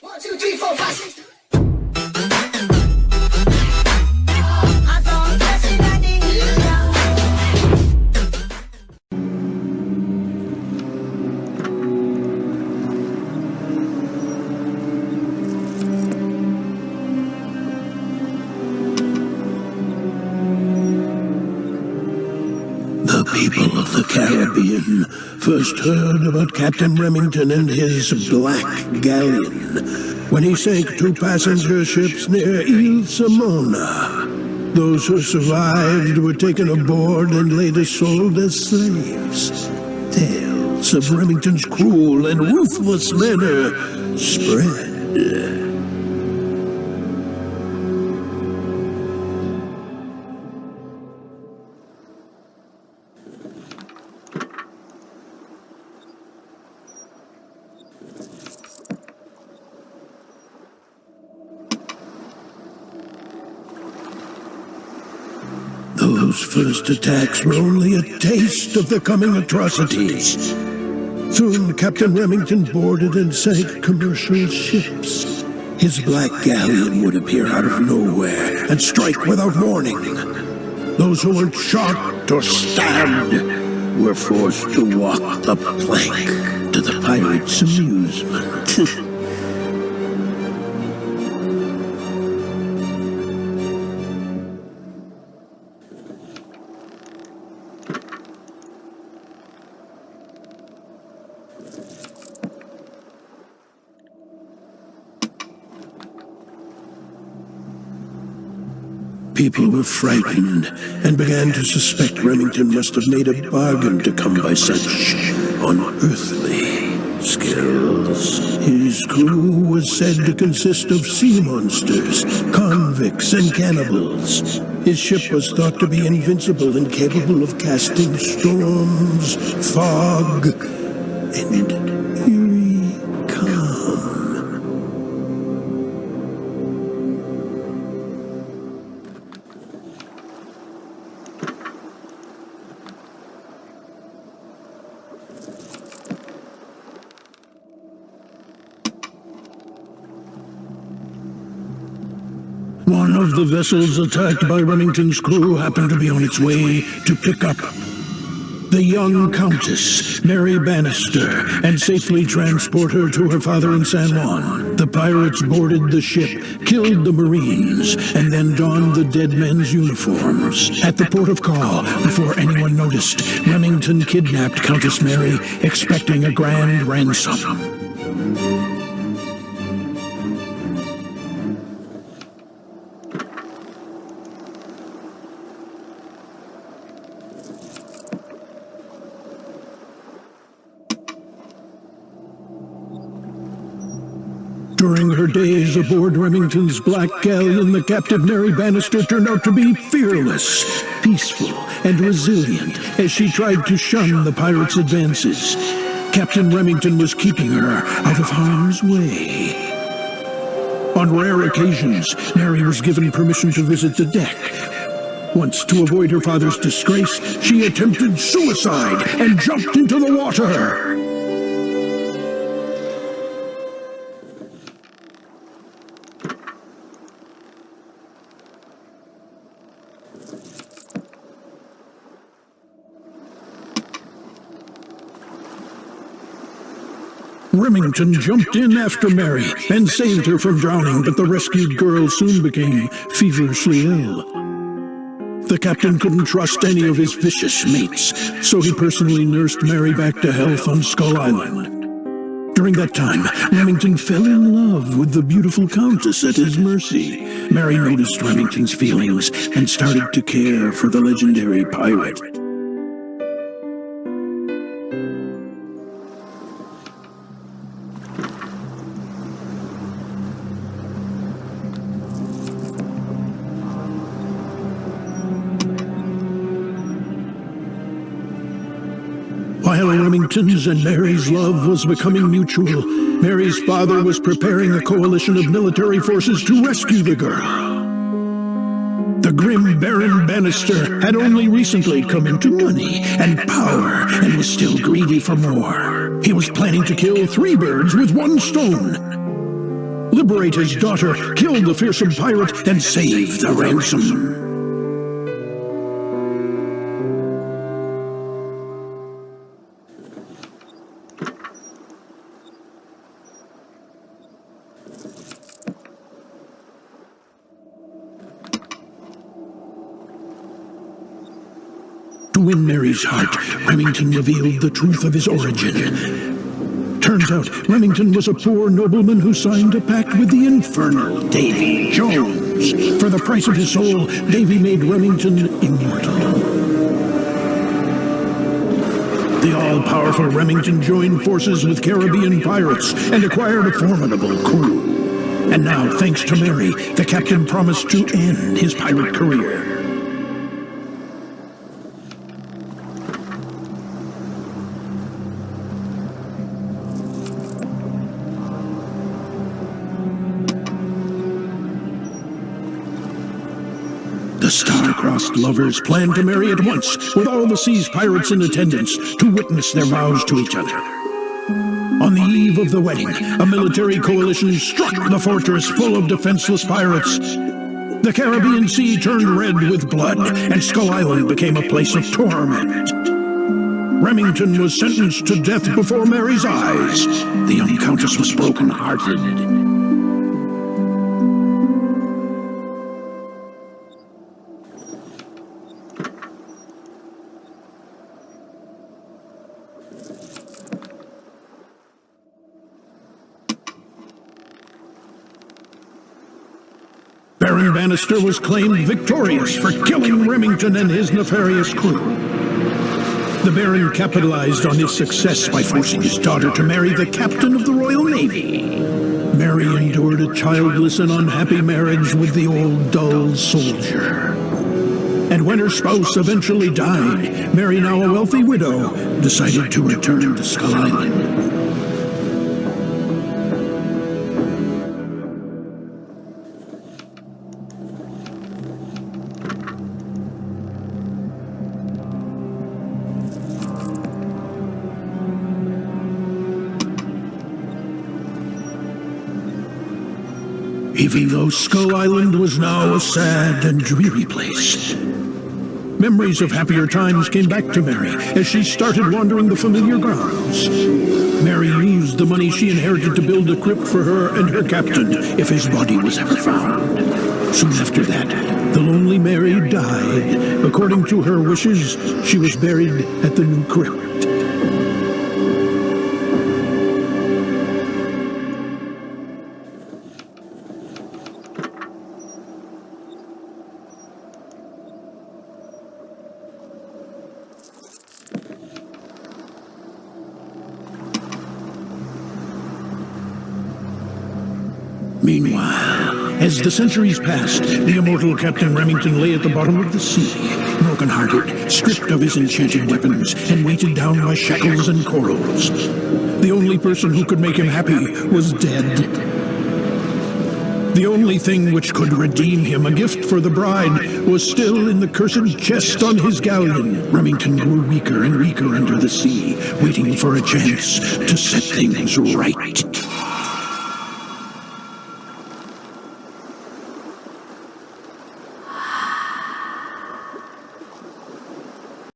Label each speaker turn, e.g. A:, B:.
A: 1, 2, 3, 4, 5, 6.
B: The people of the Caribbean first heard about Captain Remington and his black galleon when he sank 2 passenger ships near Ile Simona. Those who survived were taken aboard and later sold as slaves. Tales of Remington's cruel and ruthless manner spread. Those first attacks were only a taste of the coming atrocities. Soon, Captain Remington boarded and sank commercial ships. His black galleon would appear out of nowhere and strike without warning. Those who weren't shot or stabbed were forced to walk the plank to the pirates' amusement. People were frightened and began to suspect Remington must have made a bargain to come by such unearthly skills. His crew was said to consist of sea monsters, convicts, and cannibals. His ship was thought to be invincible and capable of casting storms, fog, and eerie calm. One of the vessels attacked by Remington's crew happened to be on its way to pick up the young Countess, Mary Bannister, and safely transport her to her father in San Juan. The pirates boarded the ship, killed the Marines, and then donned the dead men's uniforms. At the port of call, before anyone noticed, Remington kidnapped Countess Mary, expecting a grand ransom. During her days aboard Remington's black galleon, the captive Mary Bannister turned out to be fearless, peaceful, and resilient as she tried to shun the pirates' advances. Captain Remington was keeping her out of harm's way. On rare occasions, Mary was given permission to visit the deck. Once, to avoid her father's disgrace, she attempted suicide and jumped into the water. Remington jumped in after Mary and saved her from drowning, but the rescued girl soon became feverishly ill. The captain couldn't trust any of his vicious mates, so he personally nursed Mary back to health on Skull Island. During that time, Remington fell in love with the beautiful Countess at his mercy. Mary noticed Remington's feelings and started to care for the legendary pirate. While Remington's and Mary's love was becoming mutual, Mary's father was preparing a coalition of military forces to rescue the girl. The grim Baron Bannister had only recently come into money and power and was still greedy for more. He was planning to kill 3 birds with 1 stone. liberate his daughter, kill the fearsome pirate, and save the ransom. To win Mary's heart, Remington revealed the truth of his origin. Turns out, Remington was a poor nobleman who signed a pact with the infernal Davy Jones. For the price of his soul, Davy made Remington immortal. The all-powerful Remington joined forces with Caribbean pirates and acquired a formidable crew. And now, thanks to Mary, the captain promised to end his pirate career. The star-crossed lovers planned to marry at once, with all the sea's pirates in attendance to witness their vows to each other. On the eve of the wedding, a military coalition struck the fortress full of defenseless pirates. The Caribbean Sea turned red with blood, and Skull Island became a place of torment. Remington was sentenced to death before Mary's eyes. The young countess was broken-hearted. Baron Bannister was claimed victorious for killing Remington and his nefarious crew. The Baron capitalized on his success by forcing his daughter to marry the captain of the Royal Navy. Mary endured a childless and unhappy marriage with the old dull soldier. And when her spouse eventually died, Mary, now a wealthy widow, decided to return to Skull Island. Even though Skull Island was now a sad and dreary place, memories of happier times came back to Mary as she started wandering the familiar grounds. Mary used the money she inherited to build a crypt for her and her captain if his body was ever found. Soon after that, the lonely Mary died. According to her wishes, she was buried at the new crypt. Meanwhile, as the centuries passed, the immortal Captain Remington lay at the bottom of the sea, broken-hearted, stripped of his enchanted weapons, and weighted down by shackles and corals. The only person who could make him happy was dead. The only thing which could redeem him, a gift for the bride, was still in the cursed chest on his galleon. Remington grew weaker and weaker under the sea, waiting for a chance to set things right.